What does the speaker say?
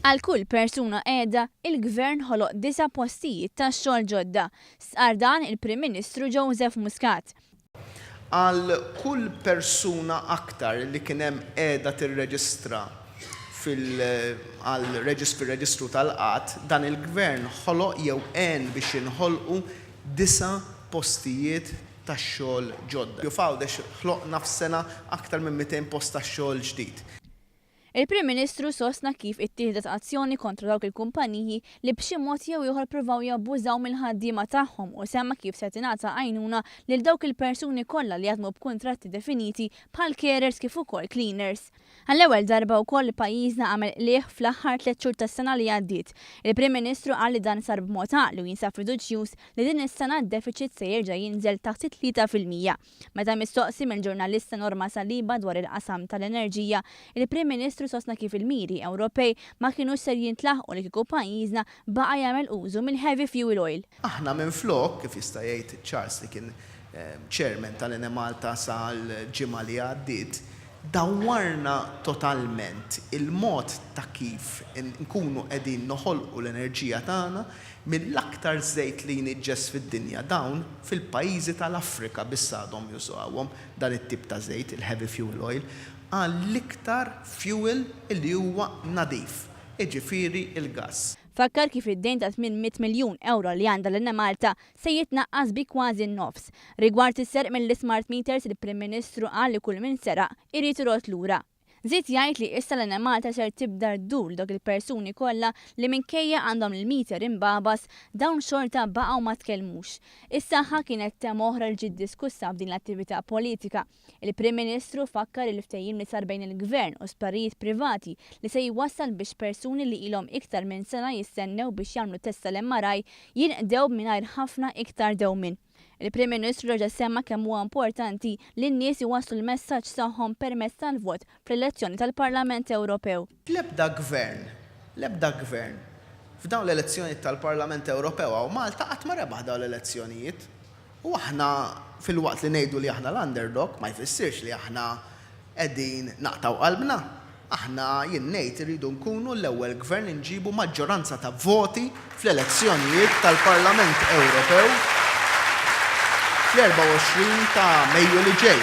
Għal kull persuna qiegħda, il-Gvern ħoloq 9 postijiet tax-xogħol ġodda. Sar dan il-Prim Ministru Joseph Muscat. Għal kull persuna aktar li kien hemm qiegħda tirreġistra fil-reġistru tal-qatt, dan il-Gvern ħoloq jew għen biex inħolqu 9 postijiet tax-xogħol ġodda. F'Għawdex ħloqna f'sena aktar minn 200 post tax-xogħol ġdid. Il-Prim Ministru sostna kif ittieħdet azzjoni kontra dawk il-kumpaniji li b'xi mod jew ieħor ppruvaw jabbużaw mill-ħaddiema tagħhom u semma kif se tingħata għajnuna lil dawk il-persuni kollha li jaħdmu b'kuntratti definiti bħal carers kif ukoll cleaners. Għall-ewwel darba wkoll pajjiżna għamel liħ fl-aħħar 3 xhur tas-sena li għaddiet. Il-Prim Ministru qal li dan sar b'mod għaqli u jinsab fiduċjuż li din is-sena d-deficit se jerġa' jinżel taħt 3%. Meta mistoqsi mill-ġurnalista Norma Saliba dwar il-qasam tal-enerġija, il-Prim Ministru sostna kif il-miri Ewropej ma kienux ser jintlaħqu li kieku pajjiżna baqa' jagħmel użu mill-heavy fuel oil. Aħna minflok kif jista' jgħid Charles li kien chairman tal-Enemalta sal-ġimgħa li għaddiet, dawwarna totalment il-mod ta' kif nkunu qegħdin noħolqu l-enerġija tagħna mill-aktar żejt li jniġġes fid-dinja dawn fil-pajjiżi tal-Afrika biss għadhom jużawhom dan it-tip ta' żejt, il-heavy fuel oil, għall-iktar fuel li huwa nadif, jiġifieri il-gass. Fakkar kif id-dejn ta' 800 miljun euro li għandha l-Enemalta se jitnaqqas bi kważi n-nofs. Rigward is-serq mill-smart meters, il-Prim Ministru qal li kull min seraq irid irod lura. Żied jgħid li issa l-Enemalta ser tibda ddur dawk il-persuni kollha li minkejja għandhom il-meter imbabas dawn xorta baqgħu ma tkellmux. Is-saħħa kienet tema oħra li ġiet diskussa f'din l-attività politika. Il-Prim Ministru fakkar il-ftehim li sar bejn il-Gvern u sptarijiet privati li se jwassal biex persuni li ilhom iktar minn sena jistennew biex jagħmlu test tal-MRI jinqdew mingħajr ħafna iktar dewmien. Il-Prim Ministru reġa' semma kemm huwa importanti li n-nies iwasslu l-messaġġ tagħhom permezz tal-vot fl-elezzjoni tal-Parlament Ewropew. L-ebda gvern f'dawn l-elezzjonijiet tal-Parlament Ewropew u Malta qatt ma rebaħ dawn l-elezzjonijiet. U aħna fil-waqt li ngħidu li aħna l-underdog ma jfissirx li aħna qegħdin naqtaw qalbna. Aħna jien ngħid iridu nkunu l-ewwel gvern inġibu maġġoranza ta' voti fl-elezzjonijiet tal-Parlament Ewropew fl-24 ta' Mejju li ġej.